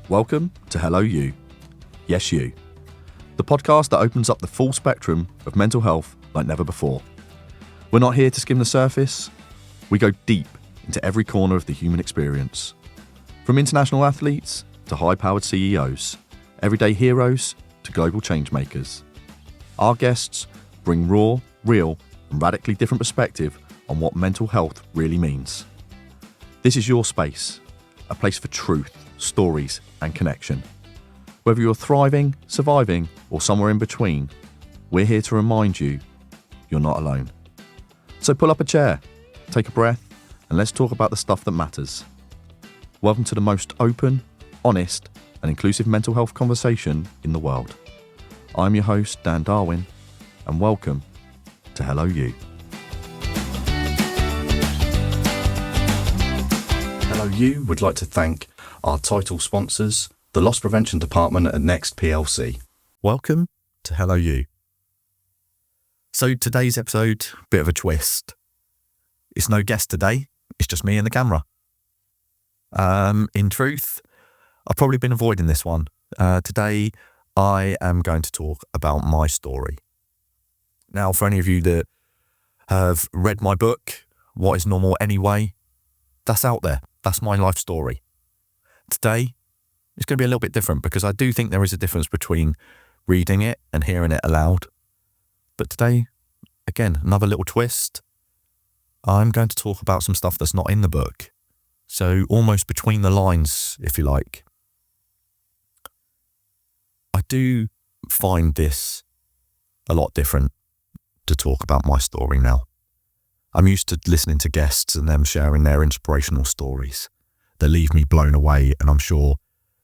Welcome to Hello You. Yes, you. The podcast that opens up the full spectrum of mental health like never before. We're not here to skim the surface. We go deep into every corner of the human experience. From international athletes to high-powered CEOs, everyday heroes to global change makers. Our guests bring raw, real, and radically different perspective on what mental health really means. This is your space, a place for truth, stories, and connection. Whether you're thriving, surviving, or somewhere in between, we're here to remind you you're not alone. So pull up a chair, take a breath, and let's talk about the stuff that matters. Welcome to the most open, honest, and inclusive mental health conversation in the world. I'm your host, Dan Darwin, and welcome to Hello You. Hello You would like to thank our title sponsors, the Loss Prevention Department at Next PLC. Welcome to Hello You. So today's episode, bit of a twist. It's no guest today, it's just me and the camera. In truth, I've probably been avoiding this one. Today, I am going to talk about my story. Now, for any of you that have read my book, What is Normal Anyway, that's out there. That's my life story. Today, it's going to be a little bit different because I do think there is a difference between reading it and hearing it aloud. But today, again, another little twist. I'm going to talk about some stuff that's not in the book. So almost between the lines, if you like. I do find this a lot different to talk about my story now. I'm used to listening to guests and them sharing their inspirational stories that leave me blown away, and I'm sure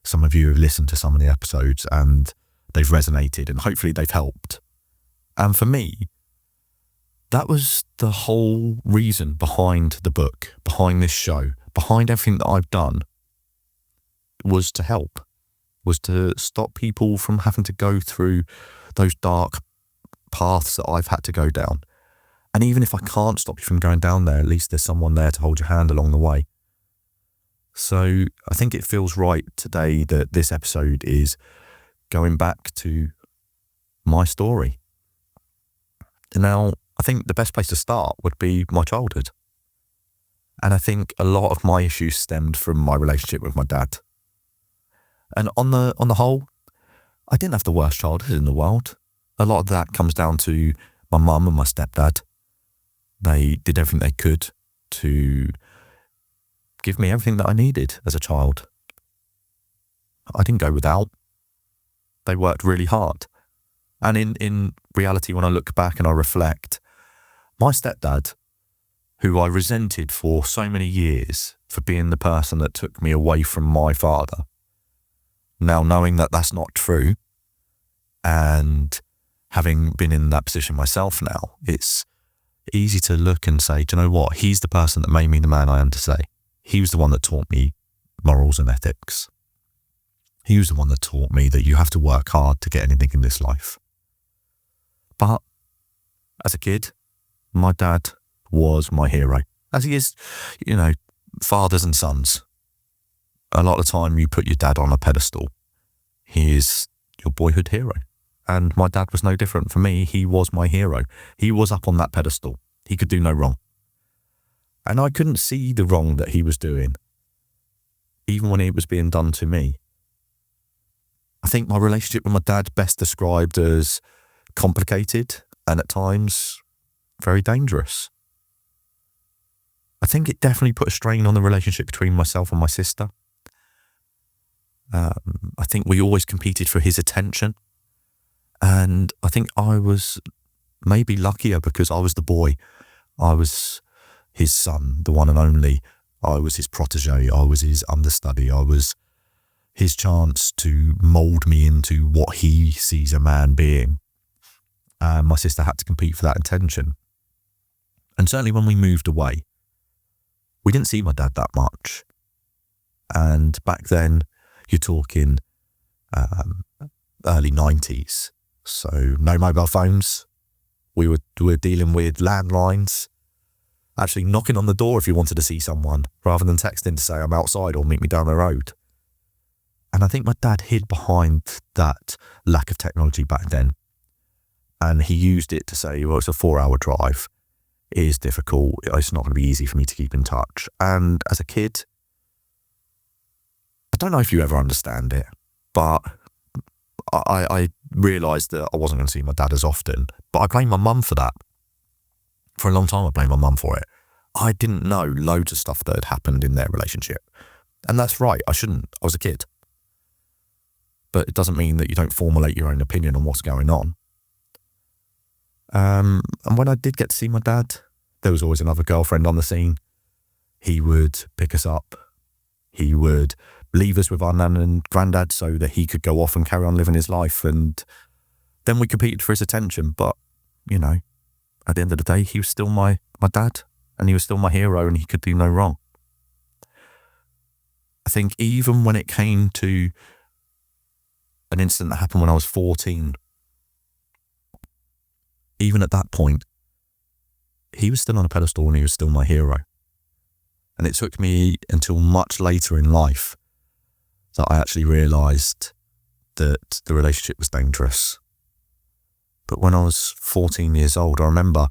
some of you have listened to some of the episodes and they've resonated and hopefully they've helped. And for me, that was the whole reason behind the book, behind this show, behind everything that I've done, was to help, was to stop people from having to go through those dark paths that I've had to go down. And even if I can't stop you from going down there, at least there's someone there to hold your hand along the way. So I think it feels right today that this episode is going back to my story. Now, I think the best place to start would be my childhood. And I think a lot of my issues stemmed from my relationship with my dad. And on the whole, I didn't have the worst childhood in the world. A lot of that comes down to my mum and my stepdad. They did everything they could to give me everything that I needed as a child. I didn't go without. They worked really hard. And in reality, when I look back and I reflect, my stepdad, who I resented for so many years for being the person that took me away from my father, now knowing that that's not true, and having been in that position myself now, it's easy to look and say, do you know what? He's the person that made me the man I am today. He was the one that taught me morals and ethics. He was the one that taught me that you have to work hard to get anything in this life. But as a kid, my dad was my hero. As he is, fathers and sons. A lot of the time you put your dad on a pedestal. He is your boyhood hero. And my dad was no different. For me, he was my hero. He was up on that pedestal. He could do no wrong. And I couldn't see the wrong that he was doing, even when it was being done to me. I think my relationship with my dad best described as complicated and at times very dangerous. I think it definitely put a strain on the relationship between myself and my sister. I think we always competed for his attention. And I think I was maybe luckier because I was the boy. I was his son, the one and only. I was his protege. I was his understudy. I was his chance to mould me into what he sees a man being. And my sister had to compete for that attention. And certainly when we moved away, we didn't see my dad that much. And back then, you're talking early 90s. So no mobile phones. We were dealing with landlines. Actually knocking on the door if you wanted to see someone, rather than texting to say I'm outside or meet me down the road. And I think my dad hid behind that lack of technology back then. And he used it to say, well, it's a 4-hour drive. It is difficult. It's not going to be easy for me to keep in touch. And as a kid, I don't know if you ever understand it, but I realised that I wasn't going to see my dad as often. But I blame my mum for that. For a long time, I blamed my mum for it. I didn't know loads of stuff that had happened in their relationship. And that's right, I shouldn't. I was a kid. But it doesn't mean that you don't formulate your own opinion on what's going on. And when I did get to see my dad, there was always another girlfriend on the scene. He would pick us up. He would leave us with our nan and granddad so that he could go off and carry on living his life. And then we competed for his attention. But, you know, at the end of the day, he was still my dad, and he was still my hero, and he could do no wrong. I think even when it came to an incident that happened when I was 14, even at that point, he was still on a pedestal and he was still my hero. And it took me until much later in life that I actually realised that the relationship was dangerous. But when I was 14 years old, I remember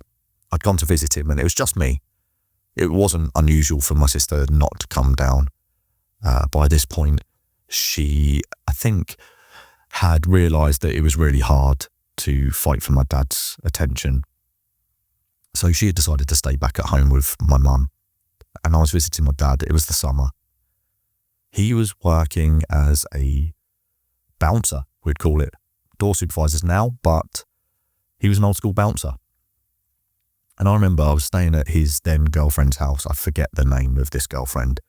I'd gone to visit him and it was just me. It wasn't unusual for my sister not to come down. By this point, she, I think, had realised that it was really hard to fight for my dad's attention. So she had decided to stay back at home with my mum. And I was visiting my dad. It was the summer. He was working as a bouncer, we'd call it. Door supervisors now, but he was an old school bouncer. And I remember I was staying at his then girlfriend's house. I forget the name of this girlfriend.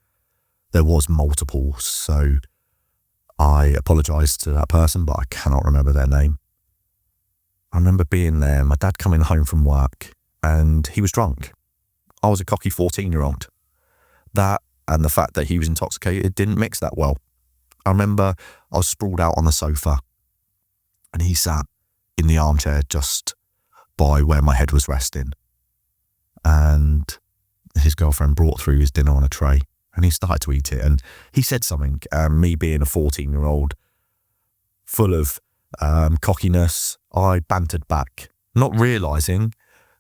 There was multiple, so I apologise to that person, but I cannot remember their name. I remember being there, my dad coming home from work, and he was drunk. I was a cocky 14-year-old. That and the fact that he was intoxicated didn't mix that well. I remember I was sprawled out on the sofa, and he sat in the armchair just by where my head was resting. And his girlfriend brought through his dinner on a tray, and he started to eat it. And he said something, me being a 14-year-old, full of cockiness, I bantered back, not realising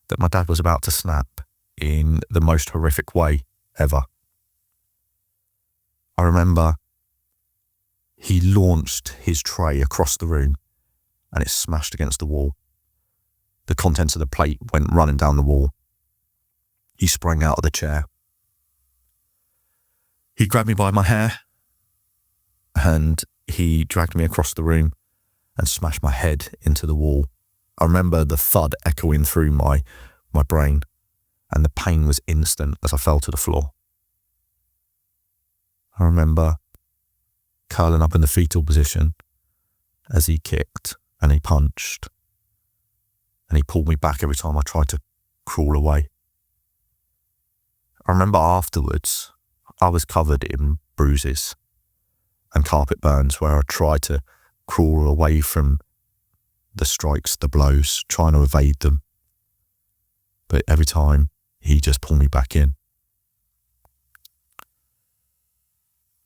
that my dad was about to snap in the most horrific way ever. I remember he launched his tray across the room and it smashed against the wall. The contents of the plate went running down the wall. He sprang out of the chair. He grabbed me by my hair and he dragged me across the room and smashed my head into the wall. I remember the thud echoing through my brain, and the pain was instant as I fell to the floor. I remember curling up in the fetal position as he kicked and he punched, and he pulled me back every time I tried to crawl away. I remember afterwards I was covered in bruises and carpet burns where I tried to crawl away from the strikes, the blows, trying to evade them. But every time, he just pulled me back in.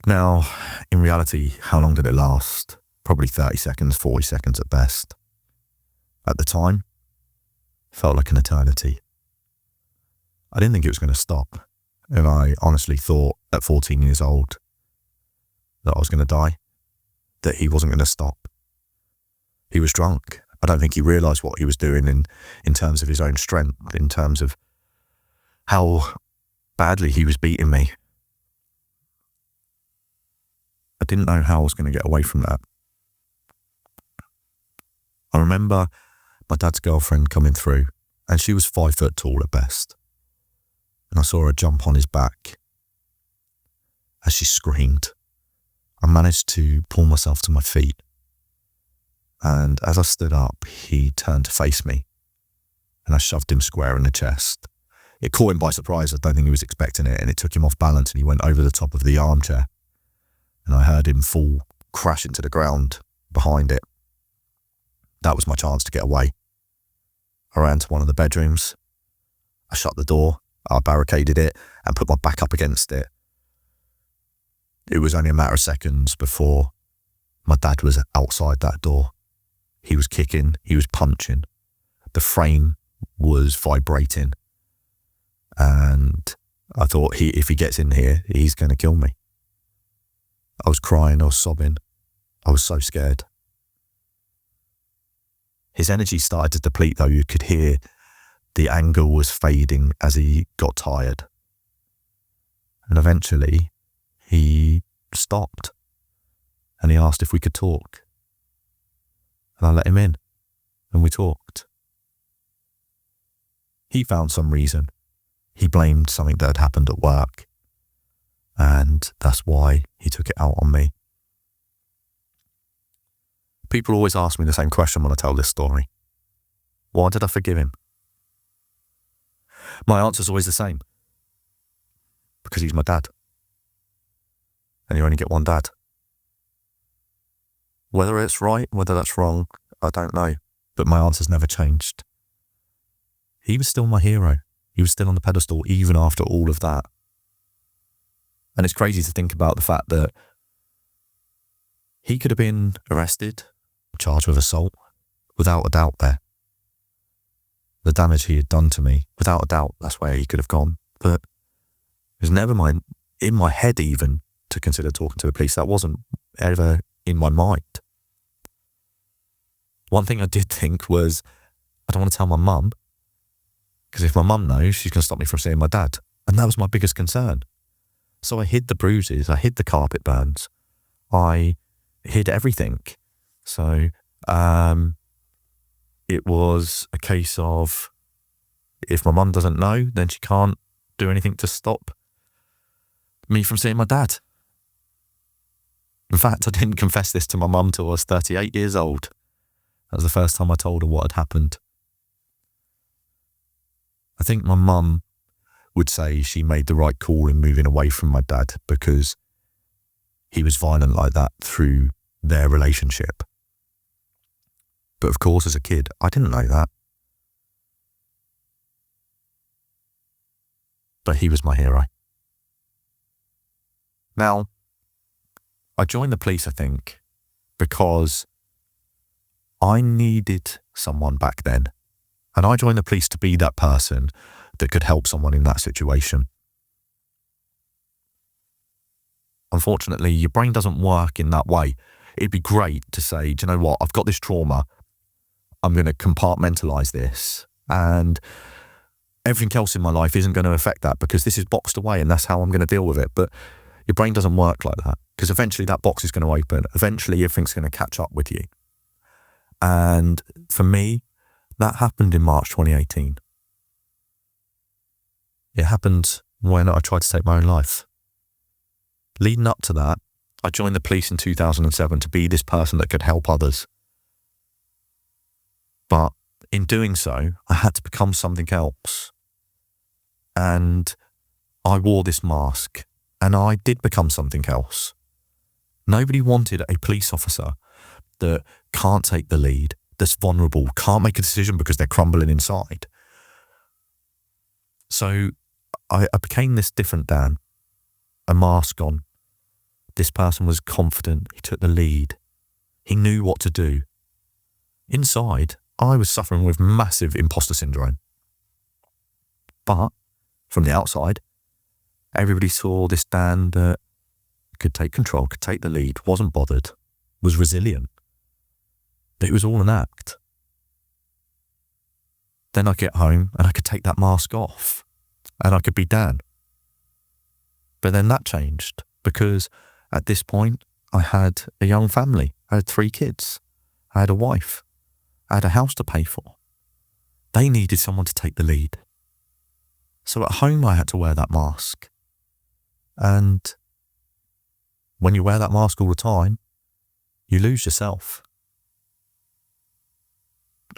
Now, in reality, how long did it last? Probably 30 seconds, 40 seconds at best. At the time, it felt like an eternity. I didn't think it was going to stop, and I honestly thought at 14 years old that I was going to die, that he wasn't going to stop. He was drunk. I don't think he realised what he was doing in terms of his own strength, in terms of how badly he was beating me. I didn't know how I was going to get away from that. I remember my dad's girlfriend coming through, and she was 5 foot tall at best. And I saw her jump on his back. As she screamed, I managed to pull myself to my feet. And as I stood up, he turned to face me, and I shoved him square in the chest. It caught him by surprise. I don't think he was expecting it, and it took him off balance, and he went over the top of the armchair. And I heard him fall, crash into the ground behind it. That was my chance to get away. I ran to one of the bedrooms. I shut the door, I barricaded it, and put my back up against it. It was only a matter of seconds before My dad was outside that door. He was kicking, he was punching. The frame was vibrating. And I thought, if he gets in here, he's going to kill me. I was crying, I was sobbing. I was so scared. His energy started to deplete though. You could hear the anger was fading as he got tired. And eventually he stopped and he asked if we could talk. And I let him in and we talked. He found some reason. He blamed something that had happened at work. And that's why he took it out on me. People always ask me the same question when I tell this story. Why did I forgive him? My answer's always the same. Because he's my dad. And you only get one dad. Whether it's right, whether that's wrong, I don't know. But my answer's never changed. He was still my hero. He was still on the pedestal even after all of that. And it's crazy to think about the fact that he could have been arrested, charged with assault, without a doubt there. The damage he had done to me, without a doubt, that's where he could have gone. But it was never in my head even to consider talking to the police. That wasn't ever in my mind. One thing I did think was, I don't want to tell my mum, because if my mum knows, she's going to stop me from seeing my dad. And that was my biggest concern. So I hid the bruises, I hid the carpet burns, I hid everything. So it was a case of, if my mum doesn't know, then she can't do anything to stop me from seeing my dad. In fact, I didn't confess this to my mum till I was 38 years old. That was the first time I told her what had happened. I think my mum would say she made the right call in moving away from my dad because he was violent like that through their relationship. But of course, as a kid, I didn't know that. But he was my hero. Now, I joined the police, I think, because I needed someone back then. And I joined the police to be that person that could help someone in that situation. Unfortunately, your brain doesn't work in that way. It'd be great to say, do you know what, I've got this trauma, I'm going to compartmentalise this, and everything else in my life isn't going to affect that because this is boxed away and that's how I'm going to deal with it. But your brain doesn't work like that because eventually that box is going to open. Eventually everything's going to catch up with you. And for me, that happened in March 2018. It happened when I tried to take my own life. Leading up to that, I joined the police in 2007 to be this person that could help others. But in doing so, I had to become something else. And I wore this mask, and I did become something else. Nobody wanted a police officer that can't take the lead, that's vulnerable, can't make a decision because they're crumbling inside. So I became this different Dan, a mask on. This person was confident, he took the lead, he knew what to do. Inside, I was suffering with massive imposter syndrome. But from the outside, everybody saw this Dan that could take control, could take the lead, wasn't bothered, was resilient. That it was all an act. Then I'd get home and I could take that mask off and I could be Dan. But then that changed because at this point I had a young family. I had 3 kids. I had a wife. I had a house to pay for. They needed someone to take the lead. So at home I had to wear that mask. And when you wear that mask all the time, you lose yourself.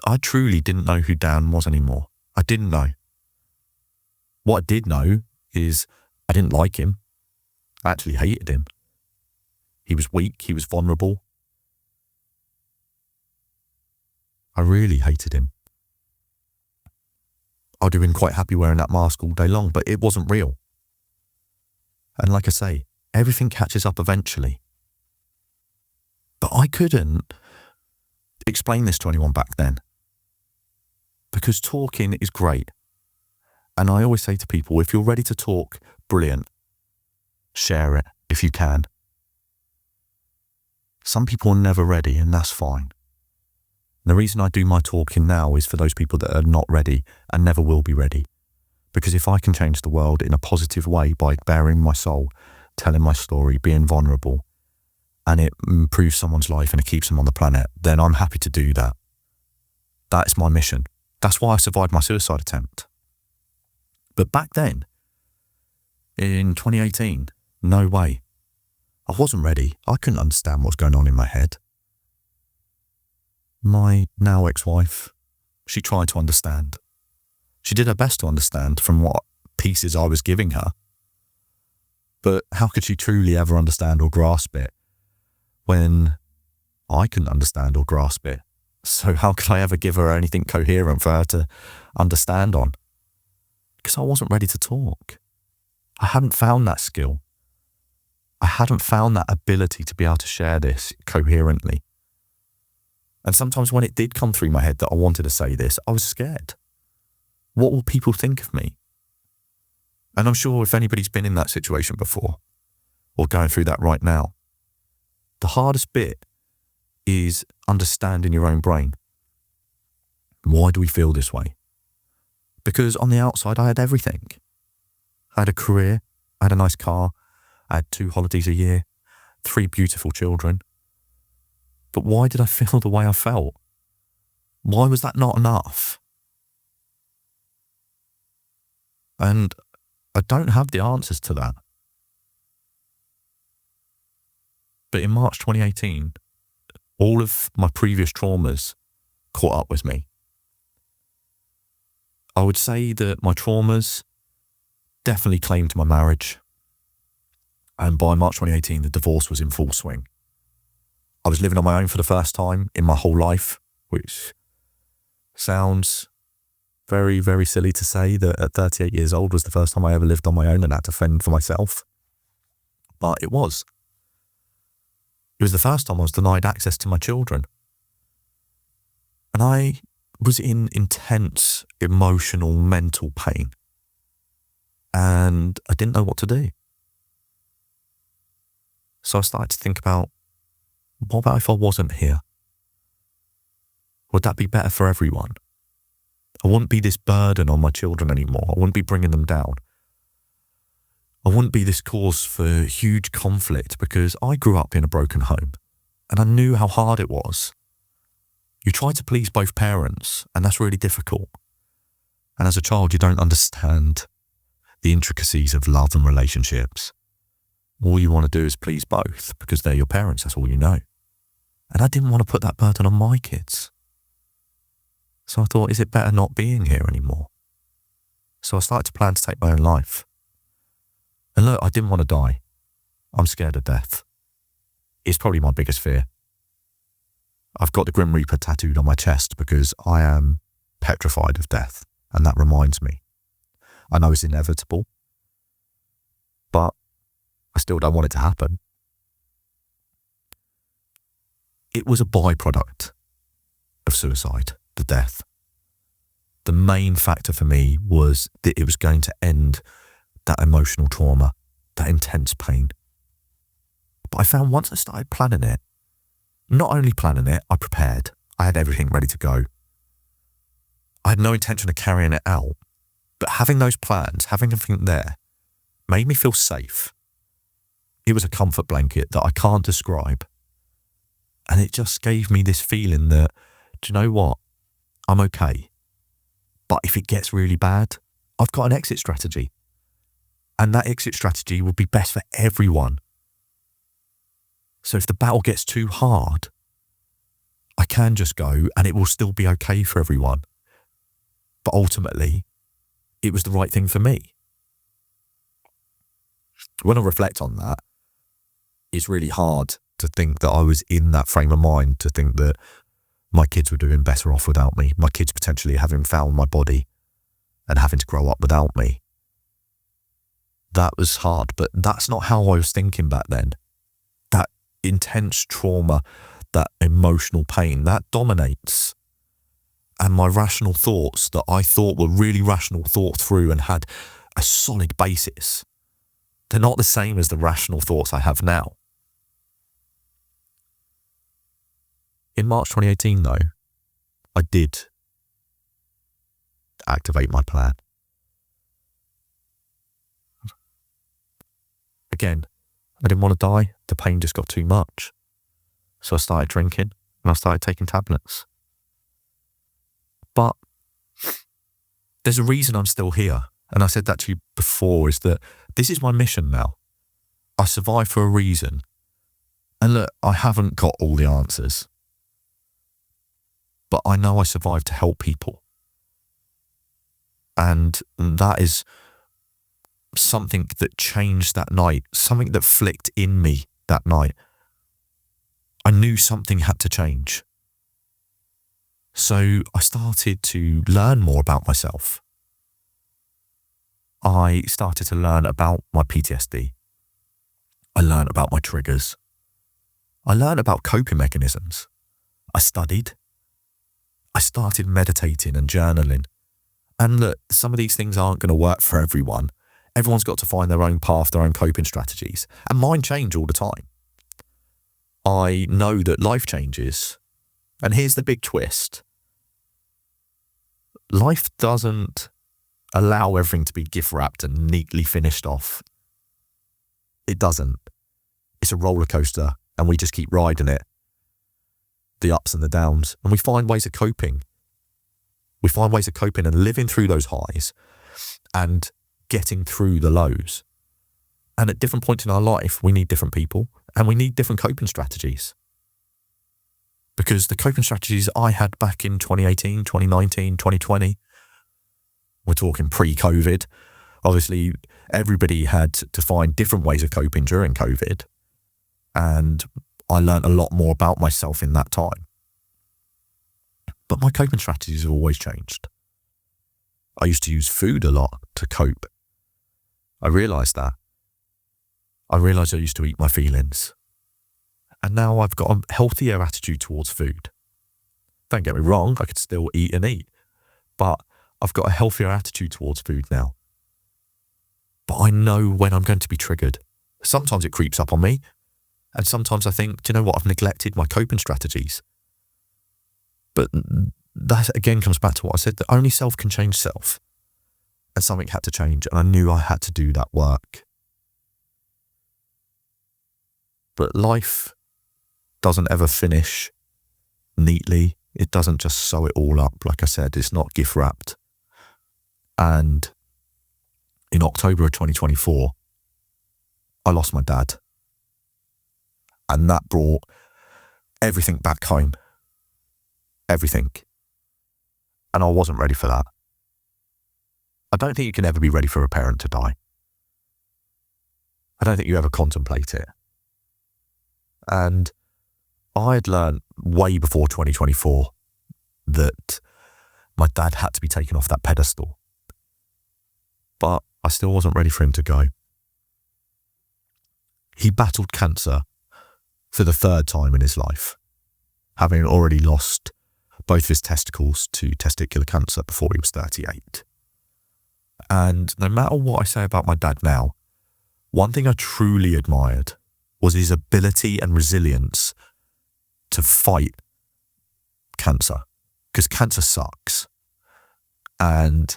I truly didn't know who Dan was anymore. I didn't know. What I did know is I didn't like him. I actually hated him. He was weak, he was vulnerable. I really hated him. I'd have been quite happy wearing that mask all day long, but it wasn't real. And like I say, everything catches up eventually. But I I couldn't explain this to anyone back then, because talking is great. And I always say to people, if you're ready to talk, brilliant. Share it if you can. Some people are never ready, and that's fine. And the reason I do my talking now is for those people that are not ready and never will be ready. Because if I can change the world in a positive way by baring my soul, telling my story, being vulnerable, and it improves someone's life and it keeps them on the planet, then I'm happy to do that. That's my mission. That's why I survived my suicide attempt. But back then, in 2018, no way. I wasn't ready. I couldn't understand what was going on in my head. My now ex-wife, she tried to understand. She did her best to understand from what pieces I was giving her. But how could she truly ever understand or grasp it when I couldn't understand or grasp it? So how could I ever give her anything coherent for her to understand on? Because I wasn't ready to talk. I hadn't found that skill. I hadn't found that ability to be able to share this coherently. And sometimes when it did come through my head that I wanted to say this, I was scared. What will people think of me? And I'm sure if anybody's been in that situation before or going through that right now, the hardest bit is understanding your own brain. Why do we feel this way? Because on the outside, I had everything. I had a career, I had a nice car, I had 2 holidays a year, 3 beautiful children. But why did I feel the way I felt? Why was that not enough? And I don't have the answers to that. But in March 2018, all of my previous traumas caught up with me. I would say that my traumas definitely claimed my marriage. And by March 2018, the divorce was in full swing. I was living on my own for the first time in my whole life, which sounds very, very silly to say that at 38 years old was the first time I ever lived on my own and had to fend for myself. But it was. It was the first time I was denied access to my children. And I was in intense emotional, mental pain. And I didn't know what to do. So I started to think about, what about if I wasn't here? Would that be better for everyone? I wouldn't be this burden on my children anymore. I wouldn't be bringing them down. I wouldn't be this cause for huge conflict, because I grew up in a broken home and I knew how hard it was. You try to please both parents and that's really difficult. And as a child, you don't understand the intricacies of love and relationships. All you want to do is please both because they're your parents. That's all you know. And I didn't want to put that burden on my kids. So I thought, is it better not being here anymore? So I started to plan to take my own life. And look, I didn't want to die. I'm scared of death. It's probably my biggest fear. I've got the Grim Reaper tattooed on my chest because I am petrified of death. And that reminds me. I know it's inevitable, but I still don't want it to happen. It was a byproduct of suicide, the death. The main factor for me was that it was going to end that emotional trauma, that intense pain. But I found once I started planning it, not only planning it, I prepared. I had everything ready to go. I had no intention of carrying it out, but having those plans, having everything there, made me feel safe. It was a comfort blanket that I can't describe. And it just gave me this feeling that, do you know what? I'm okay. But if it gets really bad, I've got an exit strategy. And that exit strategy will be best for everyone. So if the battle gets too hard, I can just go and it will still be okay for everyone. But ultimately, it was the right thing for me. When I reflect on that, it's really hard to think that I was in that frame of mind, to think that my kids were doing better off without me, my kids potentially having found my body and having to grow up without me. That was hard, but that's not how I was thinking back then. That intense trauma, that emotional pain, that dominates. And my rational thoughts that I thought were really rational, thought through and had a solid basis, they're not the same as the rational thoughts I have now. In March 2018, though, I did activate my plan. Again, I didn't want to die. The pain just got too much. So I started drinking and I started taking tablets. But there's a reason I'm still here. And I said that to you before, is that this is my mission now. I survived for a reason. And look, I haven't got all the answers. But I know I survived to help people. And that is something that changed that night, something that flicked in me that night. I knew something had to change. So I started to learn more about myself. I started to learn about my PTSD. I learned about my triggers. I learned about coping mechanisms. I studied. I started meditating and journaling. And look, some of these things aren't going to work for everyone. Everyone's got to find their own path, their own coping strategies. And mine change all the time. I know that life changes. And here's the big twist. Life doesn't allow everything to be gift wrapped and neatly finished off. It doesn't. It's a roller coaster and we just keep riding it. The ups and the downs. And we find ways of coping. We find ways of coping and living through those highs and getting through the lows. And at different points in our life, we need different people and we need different coping strategies. Because the coping strategies I had back in 2018, 2019, 2020, we're talking pre-COVID. Obviously, everybody had to find different ways of coping during COVID. And I learned a lot more about myself in that time. But my coping strategies have always changed. I used to use food a lot to cope. I realised that. I realised I used to eat my feelings. And now I've got a healthier attitude towards food. Don't get me wrong, I could still eat and eat. But I've got a healthier attitude towards food now. But I know when I'm going to be triggered. Sometimes it creeps up on me. And sometimes I think, do you know what, I've neglected my coping strategies. But that again comes back to what I said, that only self can change self. And something had to change, and I knew I had to do that work. But life doesn't ever finish neatly. It doesn't just sew it all up. Like I said, it's not gift wrapped. And in October of 2024, I lost my dad. And that brought everything back home. Everything. And I wasn't ready for that. I don't think you can ever be ready for a parent to die. I don't think you ever contemplate it. And I had learned way before 2024 that my dad had to be taken off that pedestal. But I still wasn't ready for him to go. He battled cancer for the third time in his life, having already lost both of his testicles to testicular cancer before he was 38. And no matter what I say about my dad now, one thing I truly admired was his ability and resilience to fight cancer, because cancer sucks. And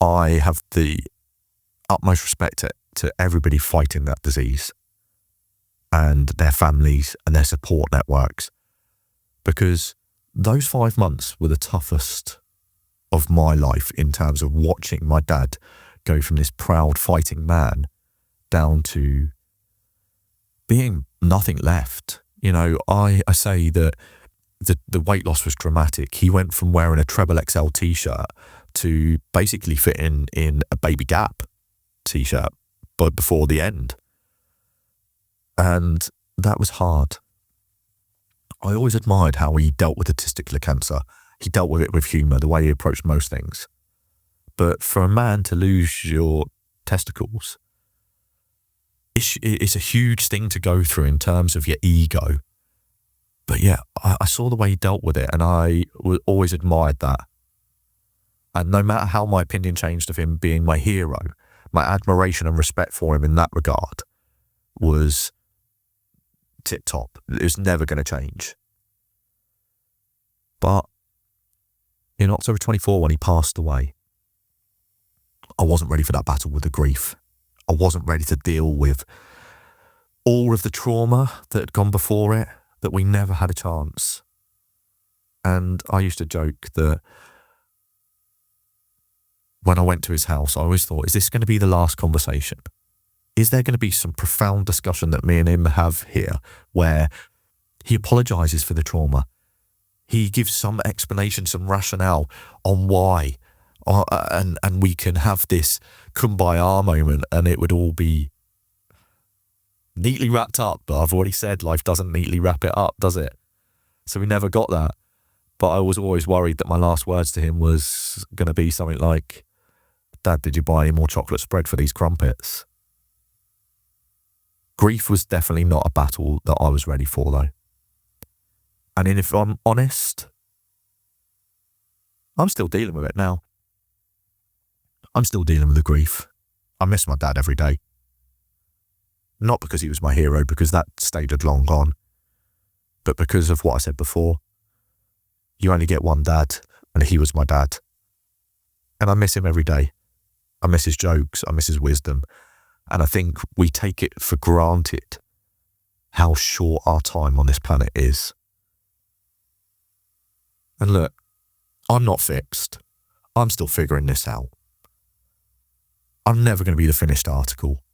I have the utmost respect to everybody fighting that disease and their families and their support networks, because those 5 months were the toughest of my life in terms of watching my dad go from this proud fighting man down to being nothing left. You know, I say that the weight loss was dramatic. He went from wearing a treble XL t-shirt to basically fitting in a Baby Gap t-shirt, but before the end. And that was hard. I always admired how he dealt with the testicular cancer. He dealt with it with humour, the way he approached most things. But for a man to lose your testicles, it's a huge thing to go through in terms of your ego But yeah, I saw the way he dealt with it, and I always admired that. And no matter how my opinion changed of him being my hero, my admiration and respect for him in that regard was tip-top. It was never going to change. But in October 24, when he passed away, I wasn't ready for that battle with the grief. I wasn't ready to deal with all of the trauma that had gone before it, that we never had a chance. And I used to joke that when I went to his house, I always thought, is this going to be the last conversation? Is there going to be some profound discussion that me and him have here where he apologises for the trauma? He gives some explanation, some rationale on why, and we can have this kumbaya moment and it would all be neatly wrapped up. But I've already said life doesn't neatly wrap it up, does it? So we never got that. But I was always worried that my last words to him was going to be something like, Dad, did you buy any more chocolate spread for these crumpets? Grief was definitely not a battle that I was ready for, though. And if I'm honest, I'm still dealing with it now. I'm still dealing with the grief. I miss my dad every day. Not because he was my hero, because that stage had long gone, but because of what I said before. You only get one dad, and he was my dad. And I miss him every day. I miss his jokes, I miss his wisdom, and I think we take it for granted how short our time on this planet is. And look, I'm not fixed. I'm still figuring this out. I'm never going to be the finished article.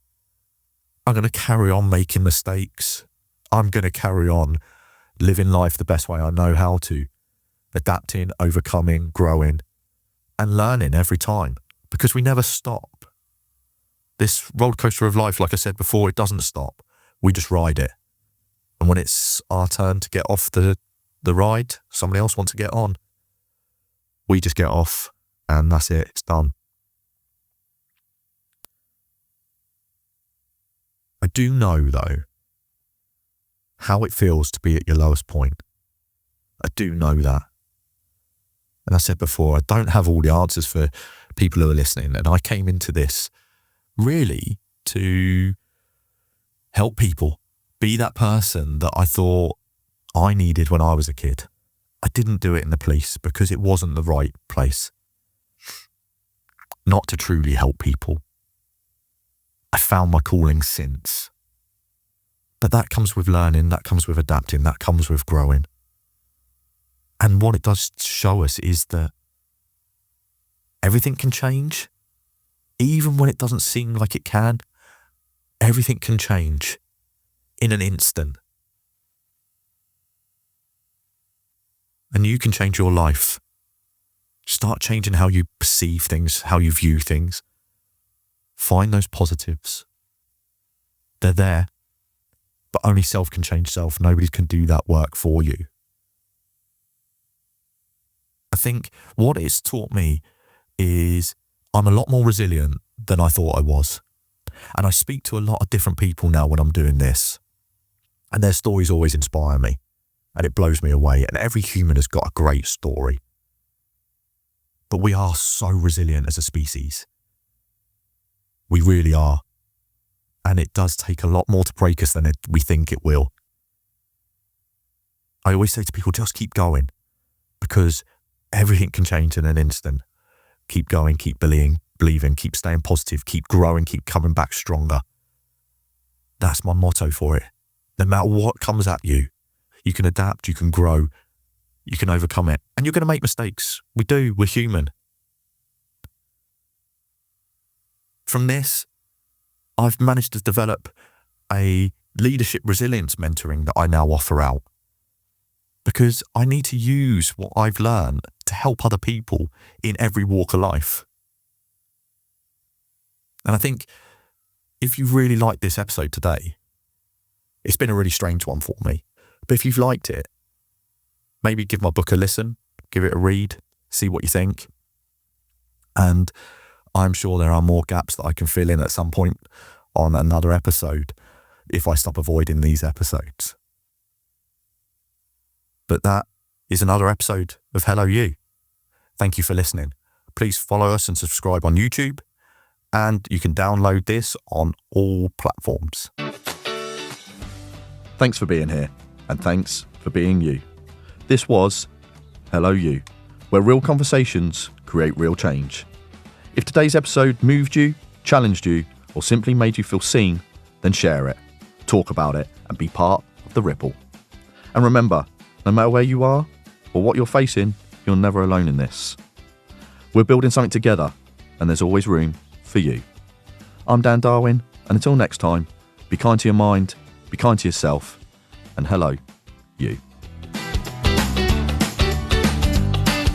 I'm going to carry on making mistakes. I'm going to carry on living life the best way I know how to, adapting, overcoming, growing, and learning every time, because we never stop. This roller coaster of life, like I said before, it doesn't stop. We just ride it. And when it's our turn to get off the ride, somebody else wants to get on, we just get off and that's it, it's done. I do know, though, how it feels to be at your lowest point. I do know that. And I said before, I don't have all the answers for people who are listening, and I came into this really to help people, be that person that I thought I needed when I was a kid. I didn't do it in the police because it wasn't the right place. Not to truly help people. I found my calling since. But that comes with learning, that comes with adapting, that comes with growing. And what it does show us is that everything can change. Even when it doesn't seem like it can, everything can change in an instant. And you can change your life. Start changing how you perceive things, how you view things. Find those positives. They're there. But only self can change self. Nobody can do that work for you. I think what it's taught me is I'm a lot more resilient than I thought I was. And I speak to a lot of different people now when I'm doing this. And their stories always inspire me. And it blows me away. And every human has got a great story. But we are so resilient as a species. We really are. And it does take a lot more to break us than we think it will. I always say to people, just keep going. Because everything can change in an instant. Keep going, keep believing, keep staying positive, keep growing, keep coming back stronger. That's my motto for it. No matter what comes at you, you can adapt, you can grow, you can overcome it. And you're going to make mistakes. We do, we're human. From this, I've managed to develop a leadership resilience mentoring that I now offer out. Because I need to use what I've learned to help other people in every walk of life. And I think if you've really liked this episode today, it's been a really strange one for me. But if you've liked it, maybe give my book a listen, give it a read, see what you think. And I'm sure there are more gaps that I can fill in at some point on another episode if I stop avoiding these episodes. But that is another episode of Hello You. Thank you for listening. Please follow us and subscribe on YouTube, and you can download this on all platforms. Thanks for being here, and thanks for being you. This was Hello You, where real conversations create real change. If today's episode moved you, challenged you, or simply made you feel seen, then share it, talk about it, and be part of the ripple. And remember, no matter where you are or what you're facing, you're never alone in this. We're building something together, and there's always room for you. I'm Dan Darwin, and until next time, be kind to your mind, be kind to yourself, and hello, you.